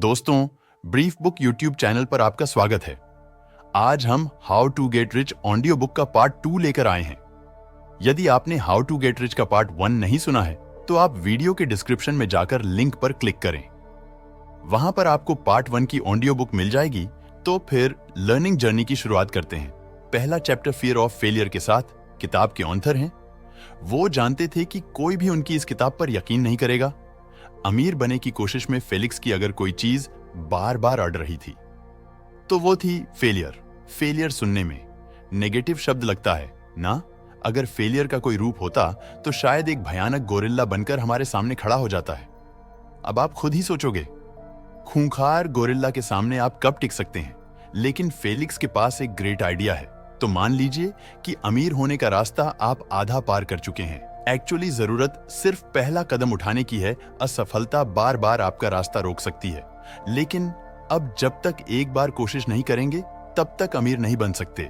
दोस्तों, brief book YouTube channel पर आपका स्वागत है। आज हम how to get rich audio book का पार्ट 2 लेकर आए हैं। यदि आपने हाउ टू गेट रिच का पार्ट 1 नहीं सुना है तो आप वीडियो के डिस्क्रिप्शन में जाकर लिंक पर क्लिक करें। वहां पर आपको पार्ट 1 की ऑडियो बुक मिल जाएगी। तो फिर लर्निंग जर्नी की शुरुआत करते हैं। पहला चैप्टर फियर ऑफ फेलियर के साथ किताब के ऑथर हैं। वो जानते थे कि कोई भी उनकी इस किताब पर यकीन नहीं करेगा। अमीर बने की कोशिश में फेलिक्स की अगर कोई चीज बार बार अड़ रही थी तो वो थी फेलियर। फेलियर सुनने में नेगेटिव शब्द लगता है ना। अगर फेलियर का कोई रूप होता तो शायद एक भयानक गोरिल्ला बनकर हमारे सामने खड़ा हो जाता है। अब आप खुद ही सोचोगे, खूंखार गोरिल्ला के सामने आप कब टिक सकते हैं। लेकिन फेलिक्स के पास एक ग्रेट आइडिया है। तो मान लीजिए कि अमीर होने का रास्ता आप आधा पार कर चुके हैं। एक्चुअली जरूरत सिर्फ पहला कदम उठाने की है। असफलता बार बार आपका रास्ता रोक सकती है, लेकिन अब जब तक एक बार कोशिश नहीं करेंगे तब तक अमीर नहीं बन सकते।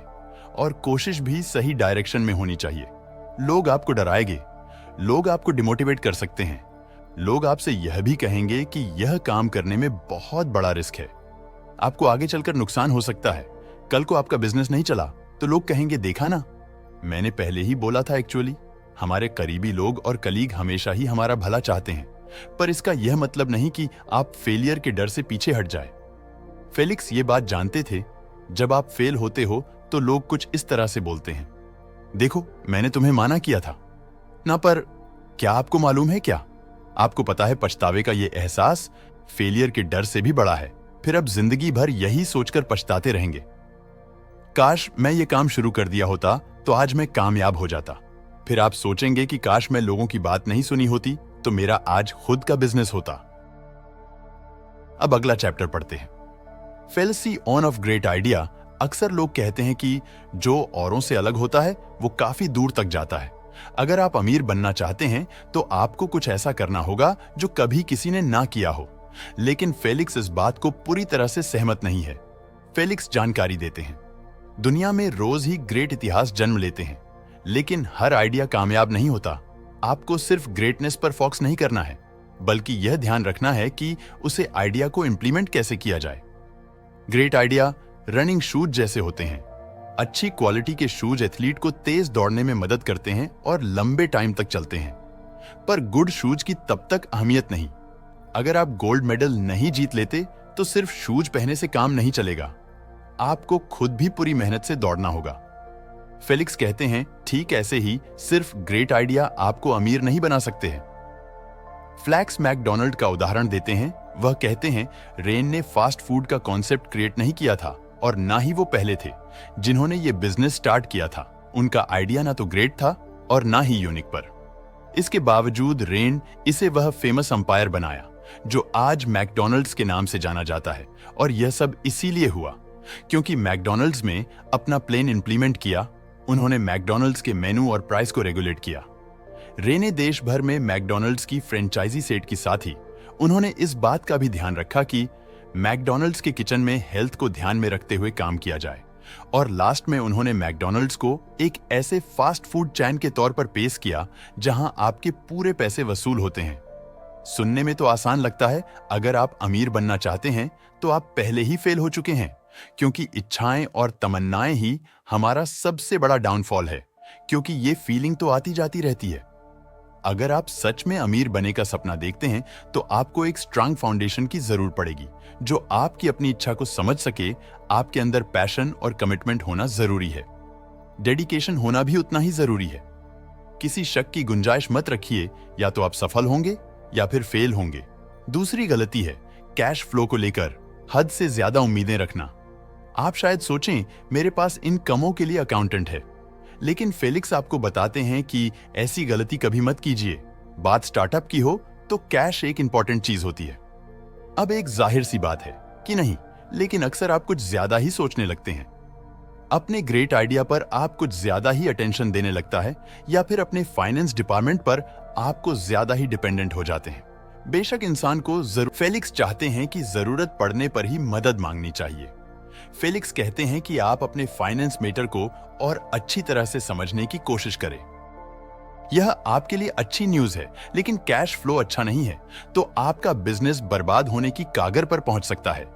और कोशिश भी सही डायरेक्शन में होनी चाहिए। लोग आपको डराएंगे, लोग आपको डिमोटिवेट कर सकते हैं, लोग आपसे यह भी कहेंगे कि यह काम करने में बहुत बड़ा रिस्क है, आपको आगे चलकर नुकसान हो सकता है। कल को आपका बिजनेस नहीं चला तो लोग कहेंगे, देखा ना, मैंने पहले ही बोला था। एक्चुअली हमारे करीबी लोग और कलीग हमेशा ही हमारा भला चाहते हैं, पर इसका यह मतलब नहीं कि आप फेलियर के डर से पीछे हट जाए। फेलिक्स ये बात जानते थे, जब आप फेल होते हो तो लोग कुछ इस तरह से बोलते हैं, देखो मैंने तुम्हें माना किया था ना। पर क्या आपको मालूम है, क्या आपको पता है पछतावे का ये एहसास फेलियर के डर से भी बड़ा है। फिर अब जिंदगी भर यही सोचकर पछताते रहेंगे, काश मैं ये काम शुरू कर दिया होता तो आज मैं कामयाब हो जाता। फिर आप सोचेंगे कि काश मैं लोगों की बात नहीं सुनी होती तो मेरा आज खुद का बिजनेस होता। अब अगला चैप्टर पढ़ते हैं। Fallacy on off great idea. अक्सर लोग कहते हैं कि जो औरों से अलग होता है वो काफी दूर तक जाता है। अगर आप अमीर बनना चाहते हैं तो आपको कुछ ऐसा करना होगा जो कभी किसी ने ना किया हो। लेकिन फेलिक्स इस बात को पूरी तरह से सहमत नहीं है। फेलिक्स जानकारी देते हैं, दुनिया में रोज ही ग्रेट इतिहास जन्म लेते हैं, लेकिन हर आइडिया कामयाब नहीं होता। आपको सिर्फ ग्रेटनेस पर फोकस नहीं करना है, बल्कि यह ध्यान रखना है कि उसे आइडिया को इंप्लीमेंट कैसे किया जाए। ग्रेट आइडिया रनिंग शूज जैसे होते हैं। अच्छी क्वालिटी के शूज एथलीट को तेज दौड़ने में मदद करते हैं और लंबे टाइम तक चलते हैं। पर गुड शूज की तब तक अहमियत नहीं। अगर आप गोल्ड मेडल नहीं जीत लेते तो सिर्फ शूज पहने से काम नहीं चलेगा, आपको खुद भी पूरी मेहनत से दौड़ना होगा। फेलिक्स कहते हैं, ठीक ऐसे ही सिर्फ ग्रेट आइडिया आपको अमीर नहीं बना सकते हैं। फ्लैक्स मैकडोनाल्ड का उदाहरण देते हैं। वह कहते हैं, रेन ने फास्ट फूड का कॉन्सेप्ट क्रिएट नहीं किया था और ना ही वो पहले थे जिन्होंने ये बिजनेस स्टार्ट किया था। उनका आइडिया ना तो ग्रेट था और ना ही यूनिक, पर इसके बावजूद रेन इसे वह फेमस अंपायर बनाया जो आज मैकडोनाल्ड्स के नाम से जाना जाता है। और यह सब इसीलिए हुआ क्योंकि मैकडोनाल्ड्स में अपना प्लान इंप्लीमेंट किया। उन्होंने मैकडोनाल्ड्स के मेनू और प्राइस को रेगुलेट किया। रे ने देश भर में मैकडोनाल्ड्स की फ्रेंचाइजी सेट की साथ ही उन्होंने इस बात का भी ध्यान रखा कि मैकडोनाल्ड्स के किचन में हेल्थ को ध्यान में रखते हुए काम किया जाए। और लास्ट में उन्होंने मैकडोनाल्ड्स को एक ऐसे फास्ट फूड चैन के तौर पर पेश किया जहां आपके पूरे पैसे वसूल होते हैं। सुनने में तो आसान लगता है। अगर आप अमीर बनना चाहते हैं तो आप पहले ही फेल हो चुके हैं, क्योंकि इच्छाएं और तमन्नाएं ही हमारा सबसे बड़ा डाउनफॉल है, क्योंकि ये फीलिंग तो आती जाती रहती है। अगर आप सच में अमीर बने का सपना देखते हैं तो आपको एक स्ट्रांग फाउंडेशन की जरूरत पड़ेगी जो आपकी अपनी इच्छा को समझ सके। आपके अंदर पैशन और कमिटमेंट होना जरूरी है। डेडिकेशन होना भी उतना ही जरूरी है। किसी शक की गुंजाइश मत रखिए, या तो आप सफल होंगे या फिर फेल होंगे। दूसरी गलती है कैश फ्लो को लेकर हद से ज्यादा उम्मीदें रखना। आप शायद सोचें, मेरे पास इन कमों के लिए अकाउंटेंट है, लेकिन फेलिक्स आपको बताते हैं कि ऐसी गलती कभी मत कीजिए। बात स्टार्टअप की हो तो कैश एक इंपॉर्टेंट चीज होती है। अब एक जाहिर सी बात है कि नहीं, लेकिन अक्सर आप कुछ ज्यादा ही सोचने लगते हैं। अपने ग्रेट आइडिया पर आप कुछ ज्यादा ही अटेंशन देने लगता है, या फिर अपने फाइनेंस डिपार्टमेंट पर आपको ज्यादा ही डिपेंडेंट हो जाते हैं। बेशक इंसान को फेलिक्स चाहते हैं कि जरूरत पड़ने पर ही मदद मांगनी चाहिए। फेलिक्स कहते हैं कि आप अपने फाइनेंस मैटर को और अच्छी तरह से समझने की कोशिश करें। यह आपके लिए अच्छी न्यूज है, लेकिन कैश फ्लो अच्छा नहीं है तो आपका बिजनेस बर्बाद होने की कागर पर पहुंच सकता है।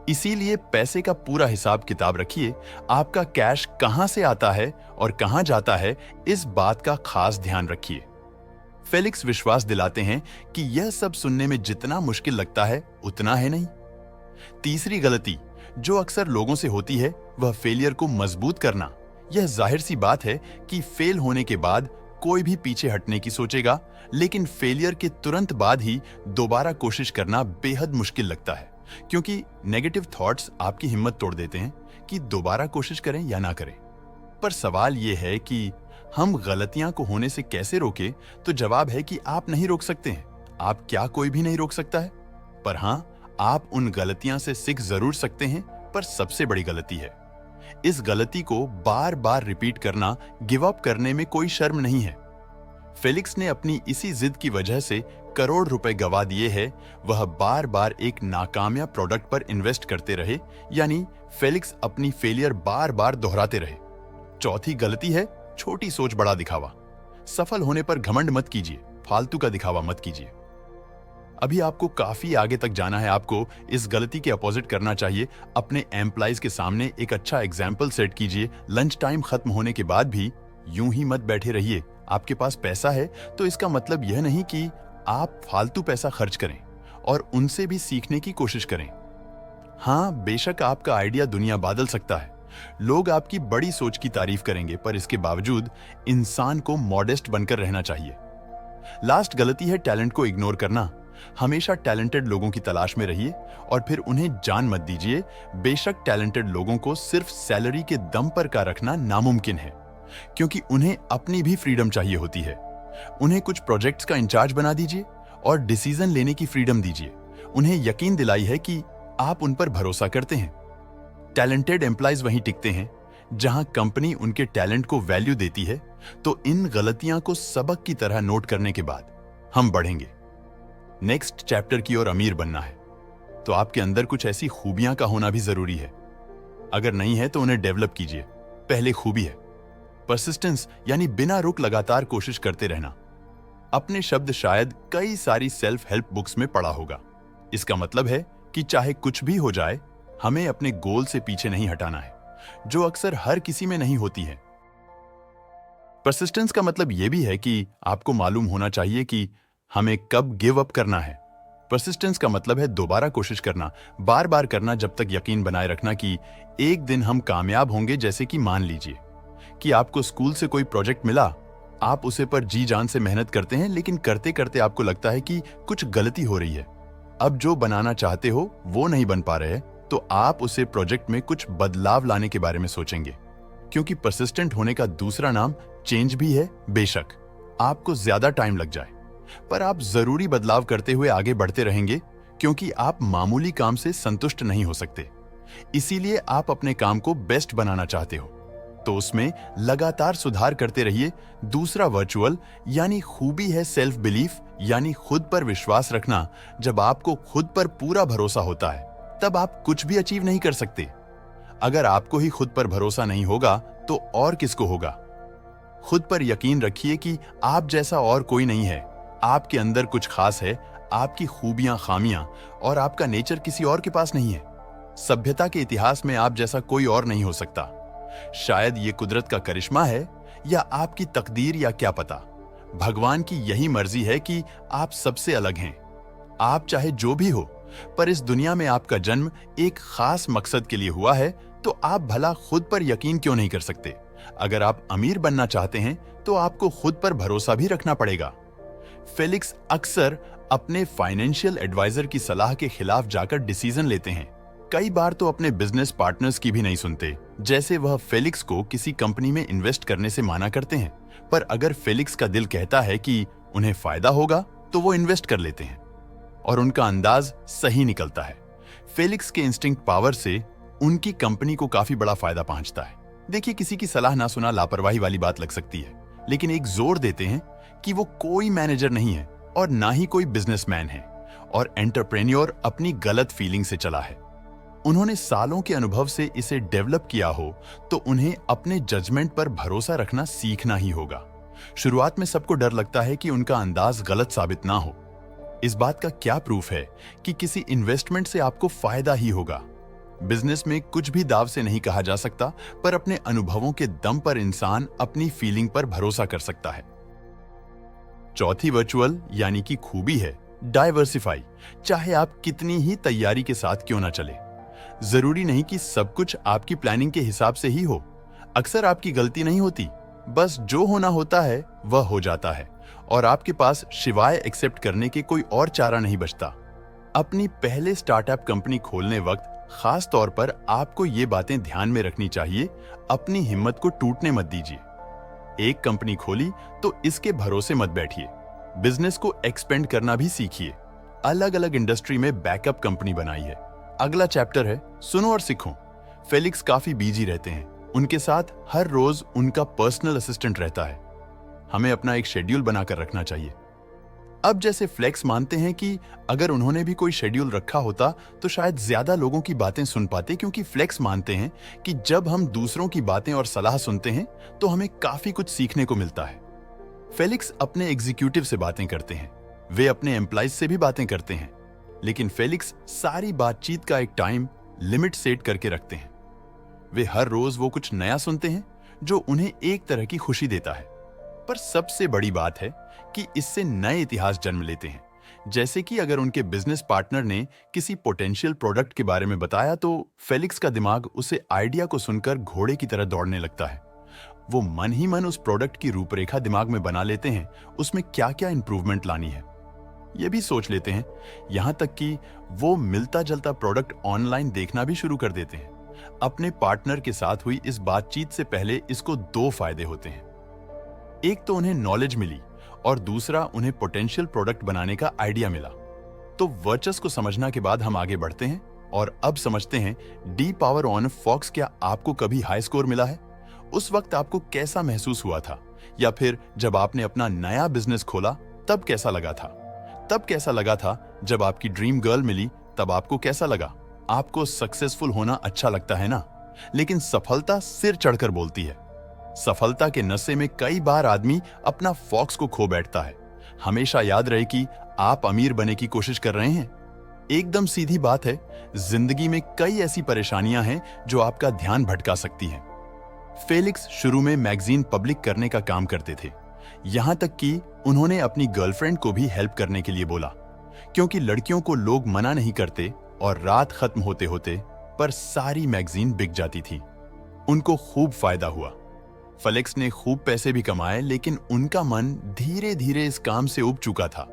इसीलिए पैसे का पूरा हिसाब किताब रखिए। आपका कैश कहां से आता है और कहां जाता है, इस बात का खास ध्यान रखिए। फेलिक्स विश्वास दिलाते हैं कि यह सब सुनने में जितना मुश्किल लगता है उतना है नहीं। तीसरी गलती जो अक्सर लोगों से होती है वह फेलियर को मजबूत करना। यह जाहिर सी बात है कि फेल होने के बाद कोई भी पीछे हटने की सोचेगा, लेकिन फेलियर के तुरंत बाद ही दोबारा कोशिश करना बेहद मुश्किल लगता है, क्योंकि नेगेटिव थॉट्स आपकी हिम्मत तोड़ देते हैं कि दोबारा कोशिश करें या ना करें। पर सवाल यह है कि हम गलतियां को होने से कैसे रोकें? तो जवाब है कि आप नहीं रोक सकते हैं। आप क्या कोई भी नहीं रोक सकता है? पर हां, आप उन गलतियां से सीख जरूर सकते हैं। पर सबसे बड़ी गलती है, इस गलती को बार बार रिपीट करना। गिव अप करने में कोई शर्म नहीं है। फेलिक्स ने अपनी इसी जिद की वजह से करोड़ रुपए गवा दिए हैं। वह बार बार एक नाकामयाब प्रोडक्ट पर इन्वेस्ट करते रहे, यानी फेलिक्स अपनी फेलियर बार बार दोहराते रहे। चौथी गलती है छोटी सोच बड़ा दिखावा। सफल होने पर घमंड मत कीजिए, फालतू का दिखावा मत कीजिए। अभी आपको काफी आगे तक जाना है। आपको इस गलती के अपोजिट करना चाहिए। अपने एम्प्लॉइज के सामने एक अच्छा एग्जाम्पल सेट कीजिए। लंच टाइम खत्म होने के बाद भी यूं ही मत बैठे रहिए। आपके पास पैसा है तो इसका मतलब यह नहीं कि आप फालतू पैसा खर्च करें, और उनसे भी सीखने की कोशिश करें। हां, बेशक आपका आइडिया दुनिया बदल सकता है। लोग आपकी बड़ी सोच की तारीफ करेंगे, पर इसके बावजूद इंसान को मॉडेस्ट बनकर रहना चाहिए। लास्ट गलती है टैलेंट को इग्नोर करना। हमेशा टैलेंटेड लोगों की तलाश में रहिए और फिर उन्हें जान मत दीजिए। बेशक टैलेंटेड लोगों को सिर्फ सैलरी के दम पर का रखना नामुमकिन है, क्योंकि उन्हें अपनी भी फ्रीडम चाहिए होती है। उन्हें कुछ प्रोजेक्ट्स का इंचार्ज बना दीजिए और डिसीजन लेने की फ्रीडम दीजिए। उन्हें यकीन दिलाई है कि आप उन पर भरोसा करते हैं। टैलेंटेड एम्प्लॉइज वहीं टिकते हैं जहां कंपनी उनके टैलेंट को वैल्यू देती है। तो इन गलतियां को सबक की तरह नोट करने के बाद हम बढ़ेंगे। नेक्स्ट चैप्टर की ओर अमीर बनना है तो आपके अंदर कुछ ऐसी खूबियां का होना भी जरूरी है। अगर नहीं है तो उन्हें डेवलप कीजिए। पहले खूबी है परसिस्टेंस, यानी बिना रुक लगातार कोशिश करते रहना। अपने शब्द शायद कई सारी सेल्फ हेल्प बुक्स में पढ़ा होगा। इसका मतलब है कि चाहे कुछ भी हो जाए, हमें अपने गोल से पीछे नहीं हटाना है, जो अक्सर हर किसी में नहीं होती है। परसिस्टेंस का मतलब यह भी है कि आपको मालूम होना चाहिए कि हमें कब गिव अप करना है। परसिस्टेंस का मतलब है दोबारा कोशिश करना, बार बार करना, जब तक यकीन बनाए रखना कि एक दिन हम कामयाब होंगे। जैसे कि मान लीजिए कि आपको स्कूल से कोई प्रोजेक्ट मिला, आप उसे पर जी जान से मेहनत करते हैं, लेकिन करते करते आपको लगता है कि कुछ गलती हो रही है। अब जो बनाना चाहते हो वो नहीं बन पा रहे, तो आप उसे प्रोजेक्ट में कुछ बदलाव लाने के बारे में सोचेंगे, क्योंकि परसिस्टेंट होने का दूसरा नाम चेंज भी है। बेशक आपको ज्यादा टाइम लग जाए, पर आप जरूरी बदलाव करते हुए आगे बढ़ते रहेंगे, क्योंकि आप मामूली काम से संतुष्ट नहीं हो सकते। इसीलिए आप अपने काम को बेस्ट बनाना चाहते हो, तो उसमें लगातार सुधार करते रहिए। दूसरा वर्चुअल यानी खूबी है सेल्फ बिलीफ, यानी खुद पर विश्वास रखना। जब आपको खुद पर पूरा भरोसा होता है तब आप कुछ भी अचीव नहीं कर सकते। अगर आपको ही खुद पर भरोसा नहीं होगा तो और किसको होगा? खुद पर यकीन रखिए कि आप जैसा और कोई नहीं है। आपके अंदर कुछ खास है, आपकी खूबियां, खामियां और आपका नेचर किसी और के पास नहीं है। सभ्यता के इतिहास में आप जैसा कोई और नहीं हो सकता। शायद ये कुदरत का करिश्मा है या आपकी तकदीर, या क्या पता भगवान की यही मर्जी है कि आप सबसे अलग हैं। आप चाहे जो भी हो, पर इस दुनिया में आपका जन्म एक खास मकसद के लिए हुआ है, तो आप भला खुद पर यकीन क्यों नहीं कर सकते? अगर आप अमीर बनना चाहते हैं तो आपको खुद पर भरोसा भी रखना पड़ेगा। फेलिक्स अक्सर अपने फाइनेंशियल एडवाइजर की सलाह के खिलाफ जाकर डिसीजन लेते हैं। कई बार तो अपने बिजनेस पार्टनर्स की भी नहीं सुनते। जैसे वह फेलिक्स को किसी कंपनी में इन्वेस्ट करने से माना करते हैं, पर अगर फेलिक्स का दिल कहता है कि उन्हें फायदा होगा तो वो इन्वेस्ट कर लेते हैं, और उनका अंदाज सही निकलता है। फेलिक्स के इंस्टिंक्ट पावर से उनकी कंपनी को काफी बड़ा फायदा पहुंचता है। देखिए, किसी की सलाह ना सुना लापरवाही वाली बात लग सकती है, लेकिन एक जोर देते हैं कि वो कोई मैनेजर नहीं है और ना ही कोई बिजनेसमैन है, और एंटरप्रेन्योर अपनी गलत फीलिंग से चला है। उन्होंने सालों के अनुभव से इसे डेवलप किया हो, तो उन्हें अपने जजमेंट पर भरोसा रखना सीखना ही होगा। शुरुआत में सबको डर लगता है कि उनका अंदाज गलत साबित ना हो। इस बात का क्या प्रूफ है कि किसी इन्वेस्टमेंट से आपको फायदा ही होगा। बिजनेस में कुछ भी दाव से नहीं कहा जा सकता, पर अपने अनुभवों के दम पर इंसान अपनी फीलिंग पर भरोसा कर सकता है। चौथी वर्चुअल यानी कि खूबी है डाइवर्सिफाई। चाहे आप कितनी ही तैयारी के साथ क्यों ना चले, जरूरी नहीं कि सब कुछ आपकी प्लानिंग के हिसाब से ही हो। अक्सर आपकी गलती नहीं होती, बस जो होना होता है वह हो जाता है और आपके पास शिवाय एक्सेप्ट करने के कोई और चारा नहीं बचता। अपनी पहले स्टार्टअप कंपनी खोलने वक्त खास तौर पर आपको ये बातें ध्यान में रखनी चाहिए। अपनी हिम्मत को टूटने मत दीजिए। एक कंपनी खोली तो इसके भरोसे मत बैठिए। बिजनेस को एक्सपेंड करना भी सीखिए। अलग अलग इंडस्ट्री में बैकअप कंपनी बनाई है। अगला चैप्टर है सुनो और सीखो। फेलिक्स काफी बिजी रहते हैं। उनके साथ हर रोज उनका पर्सनल असिस्टेंट रहता है। हमें अपना एक शेड्यूल बनाकर रखना चाहिए। अब जैसे फ्लेक्स मानते हैं कि अगर उन्होंने भी कोई शेड्यूल रखा होता तो शायद ज्यादा लोगों की बातें सुन पाते, क्योंकि फ्लेक्स मानते हैं कि जब हम दूसरों की बातें और सलाह सुनते हैं तो हमें काफी कुछ सीखने को मिलता है। फेलिक्स अपने एग्जीक्यूटिव से बातें करते हैं, वे अपने एम्प्लॉइज से भी बातें करते हैं, लेकिन फेलिक्स सारी बातचीत का एक टाइम लिमिट सेट करके रखते हैं। वे हर रोज वो कुछ नया सुनते हैं जो उन्हें एक तरह की खुशी देता है। पर सबसे बड़ी बात है कि इससे नए इतिहास जन्म लेते हैं। जैसे कि अगर उनके बिजनेस पार्टनर ने किसी पोटेंशियल प्रोडक्ट के बारे में बताया तो फेलिक्स का दिमाग उसे आइडिया को सुनकर घोड़े की तरह दौड़ने लगता है। वो मन ही मन उस प्रोडक्ट की रूपरेखा दिमाग में बना लेते हैं, उसमें क्या क्या इंप्रूवमेंट लानी है ये भी सोच लेते हैं। यहां तक कि वो मिलता जुलता प्रोडक्ट ऑनलाइन देखना भी शुरू कर देते हैं। अपने पार्टनर के साथ हुई इस बातचीत से पहले इसको दो फायदे होते हैं। एक तो उन्हें नॉलेज मिली और दूसरा उन्हें पोटेंशियल प्रोडक्ट बनाने का आइडिया मिला। तो वर्चस को समझने के बाद हम आगे बढ़ते हैं और अब समझते हैं डी पावर ऑन फॉक्स। क्या आपको कभी हाई स्कोर मिला है? उस वक्त आपको कैसा महसूस हुआ था? या फिर जब आपने अपना नया बिजनेस खोला तब कैसा लगा था? तब कैसा लगा था जब आपकी ड्रीम गर्ल मिली, तब आपको कैसा लगा? आपको सक्सेसफुल होना अच्छा लगता है ना, लेकिन सफलता सिर चढ़कर बोलती है। सफलता के नशे में कई बार आदमी अपना फॉक्स को खो बैठता है। हमेशा याद रहे कि आप अमीर बनने की कोशिश कर रहे हैं। एकदम सीधी बात है, जिंदगी में कई ऐसी परेशानियां हैं जो आपका ध्यान भटका सकती हैं। फेलिक्स शुरू में मैगजीन पब्लिक करने का काम करते थे, यहां तक कि उन्होंने अपनी गर्लफ्रेंड को भी हेल्प करने के लिए बोला, क्योंकि लड़कियों को लोग मना नहीं करते और रात खत्म होते होते पर सारी मैगजीन बिक जाती थी। उनको खूब फायदा हुआ। फेलिक्स ने खूब पैसे भी कमाए, लेकिन उनका मन धीरे धीरे इस काम से उब चुका था।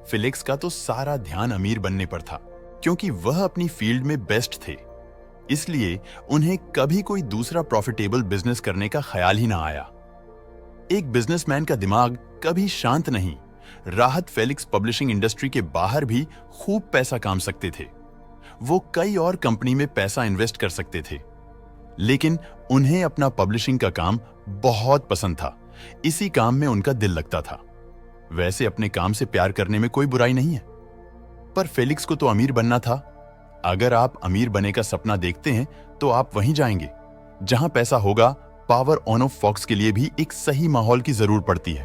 फेलिक्स का तो सारा ध्यान अमीर बनने पर था, क्योंकि वह अपनी फील्ड में बेस्ट थे। इसलिए उन्हें कभी कोई दूसरा प्रॉफिटेबल बिजनेस करने का ख्याल ही ना आया। एक बिजनेसमैन का दिमाग कभी शांत नहीं। राहत फेलिक्स पब्लिशिंग इंडस्ट्री के बाहर भी खूब पैसा कमा सकते थे। वो कई और कंपनी में पैसा इन्वेस्ट कर सकते थे, लेकिन उन्हें अपना पब्लिशिंग का काम बहुत पसंद था। इसी काम में उनका दिल लगता था। वैसे अपने काम से प्यार करने में कोई बुराई नहीं है, पर फेलिक्स को तो अमीर बनना था। अगर आप अमीर बनने का सपना देखते हैं तो आप वहीं जाएंगे जहां पैसा होगा। पावर ऑन ऑफ फॉक्स के लिए भी एक सही माहौल की जरूरत पड़ती है,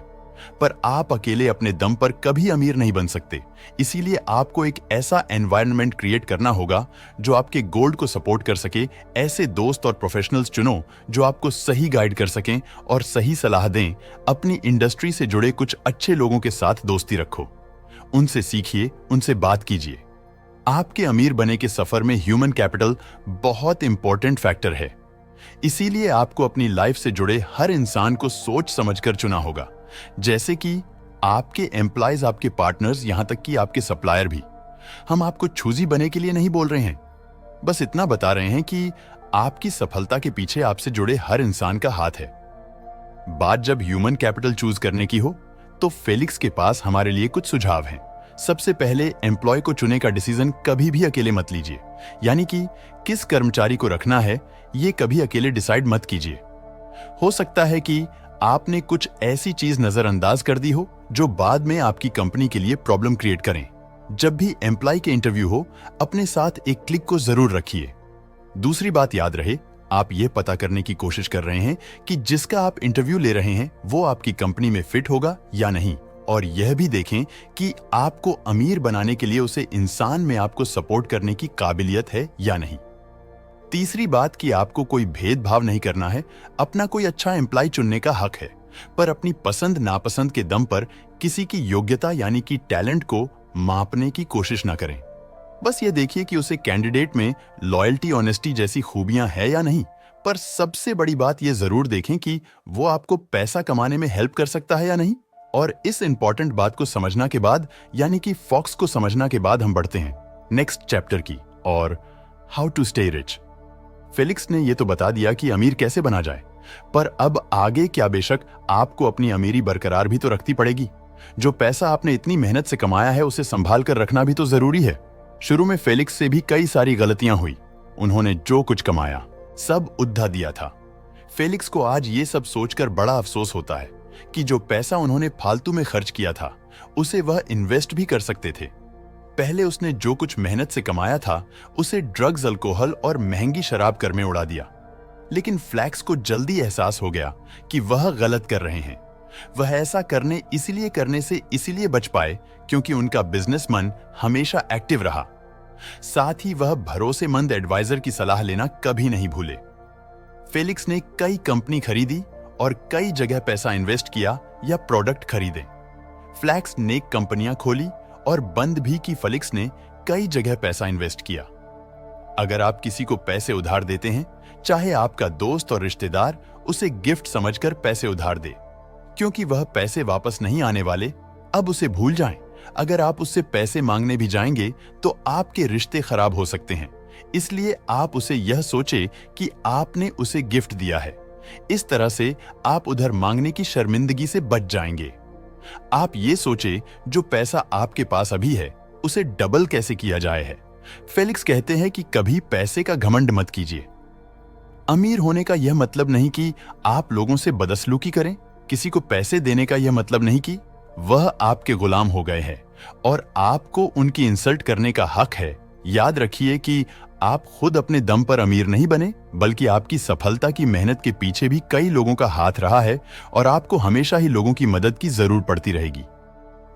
पर आप अकेले अपने दम पर कभी अमीर नहीं बन सकते। इसीलिए आपको एक ऐसा एनवायरनमेंट क्रिएट करना होगा जो आपके गोल को सपोर्ट कर सके। ऐसे दोस्त और प्रोफेशनल्स चुनो जो आपको सही गाइड कर सकें और सही सलाह दें। अपनी इंडस्ट्री से जुड़े कुछ अच्छे लोगों के साथ दोस्ती रखो, उनसे सीखिए, उनसे बात कीजिए। आपके अमीर बने के सफर में ह्यूमन कैपिटल बहुत इंपॉर्टेंट फैक्टर है। इसीलिए आपको अपनी लाइफ से जुड़े हर इंसान को सोच समझकर चुना होगा, जैसे कि आपके एम्प्लॉयज, आपके पार्टनर्स, यहां तक कि आपके सप्लायर भी। हम आपको चूजी बने के लिए नहीं बोल रहे हैं, बस इतना बता रहे हैं कि आपकी सफलता के पीछे आपसे जुड़े हर इंसान का हाथ है। बात जब ह्यूमन कैपिटल चूज करने की हो तो फेलिक्स के पास हमारे लिए कुछ सुझाव हैं। सबसे पहले एम्प्लॉय को चुने का डिसीजन कभी भी अकेले मत लीजिए, यानी कि किस कर्मचारी को रखना है ये कभी अकेले डिसाइड मत कीजिए। हो सकता है कि आपने कुछ ऐसी चीज नजरअंदाज कर दी हो जो बाद में आपकी कंपनी के लिए प्रॉब्लम क्रिएट करें। जब भी एम्प्लॉय के इंटरव्यू हो अपने साथ एक क्लिक को जरूर रखिए। दूसरी बात याद रहे, आप ये पता करने की कोशिश कर रहे हैं कि जिसका आप इंटरव्यू ले रहे हैं वो आपकी कंपनी में फिट होगा या नहीं, और यह भी देखें कि आपको अमीर बनाने के लिए उसे इंसान में आपको सपोर्ट करने की काबिलियत है या नहीं। तीसरी बात कि आपको कोई भेदभाव नहीं करना है। अपना कोई अच्छा एम्प्लॉय चुनने का हक है, पर अपनी पसंद नापसंद के दम पर किसी की योग्यता यानी कि टैलेंट को मापने की कोशिश ना करें। बस ये देखिए कि उसे कैंडिडेट में लॉयल्टी, ऑनेस्टी जैसी खूबियां है या नहीं, पर सबसे बड़ी बात ये जरूर देखें कि वो आपको पैसा कमाने में हेल्प कर सकता है या नहीं। और इस इंपॉर्टेंट बात को समझना के बाद, यानी कि फॉक्स को समझना के बाद, हम बढ़ते हैं नेक्स्ट चैप्टर की, और how to stay rich. Felix ने ये तो बता दिया कि अमीर कैसे बना जाए, पर अब आगे क्या, बेशक आपको अपनी अमीरी बरकरार भी तो रखती पड़ेगी। जो पैसा आपने इतनी मेहनत से कमाया है उसे संभाल कर रखना भी तो जरूरी है। शुरू में फेलिक्स से भी कई सारी गलतियां हुई। उन्होंने जो कुछ कमाया सब उद्धा दिया था। फेलिक्स को आज ये सब सोचकर बड़ा अफसोस होता है कि जो पैसा उन्होंने फालतू में खर्च किया था उसे वह इन्वेस्ट भी कर सकते थे। पहले उसने जो कुछ मेहनत से कमाया था उसे ड्रग्स, अल्कोहल और महंगी शराब कर में उड़ा दिया। लेकिन फ्लैक्स को जल्दी एहसास हो गया कि वह गलत कर रहे हैं। वह ऐसा करने से इसलिए बच पाए क्योंकि उनका बिजनेस मन हमेशा एक्टिव रहा। साथ ही वह भरोसेमंद एडवाइजर की सलाह लेना कभी नहीं भूले। फेलिक्स ने कई कंपनी खरीदी और कई जगह पैसा इन्वेस्ट किया या प्रोडक्ट खरीदे। फ्लैक्स ने कंपनियां खोली और बंद भी की। फेलिक्स ने कई जगह पैसा इन्वेस्ट किया। अगर आप किसी को पैसे उधार देते हैं, चाहे आपका दोस्त और रिश्तेदार, उसे गिफ्ट समझकर पैसे उधार दे, क्योंकि वह पैसे वापस नहीं आने वाले। अब उसे भूल जाएं। अगर आप उससे पैसे मांगने भी जाएंगे तो आपके रिश्ते खराब हो सकते हैं। इसलिए आप उसे यह सोचे कि आपने उसे गिफ्ट दिया है। इस तरह से आप उधर मांगने की शर्मिंदगी से बच जाएंगे। आप ये सोचे जो पैसा आपके पास अभी है उसे डबल कैसे किया जाए है। फेलिक्स कहते हैं कि कभी पैसे का घमंड मत कीजिए। अमीर होने का यह मतलब नहीं कि आप लोगों से बदसलूकी करें। किसी को पैसे देने का यह मतलब नहीं कि वह आपके गुलाम हो गए हैं और आपको उनकी इंसल्ट करने का हक है। याद रखिए कि आप खुद अपने दम पर अमीर नहीं बने, बल्कि आपकी सफलता की मेहनत के पीछे भी कई लोगों का हाथ रहा है और आपको हमेशा ही लोगों की मदद की जरूर पड़ती रहेगी।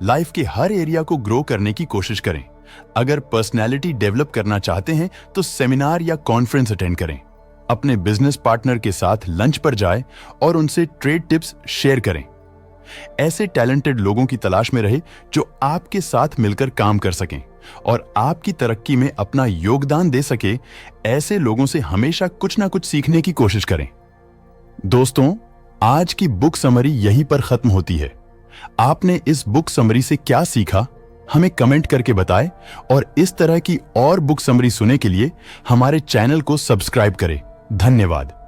लाइफ के हर एरिया को ग्रो करने की कोशिश करें। अगर पर्सनैलिटी डेवलप करना चाहते हैं तो सेमिनार या कॉन्फ्रेंस अटेंड करें। अपने बिजनेस पार्टनर के साथ लंच पर जाएं और उनसे ट्रेड टिप्स शेयर करें। ऐसे टैलेंटेड लोगों की तलाश में रहे जो आपके साथ मिलकर काम कर सकें और आपकी तरक्की में अपना योगदान दे सके। ऐसे लोगों से हमेशा कुछ ना कुछ सीखने की कोशिश करें। दोस्तों, आज की बुक समरी यहीं पर खत्म होती है। आपने इस बुक समरी से क्या सीखा हमें कमेंट करके बताएं और इस तरह की और बुक समरी सुनने के लिए हमारे चैनल को सब्सक्राइब करें। धन्यवाद।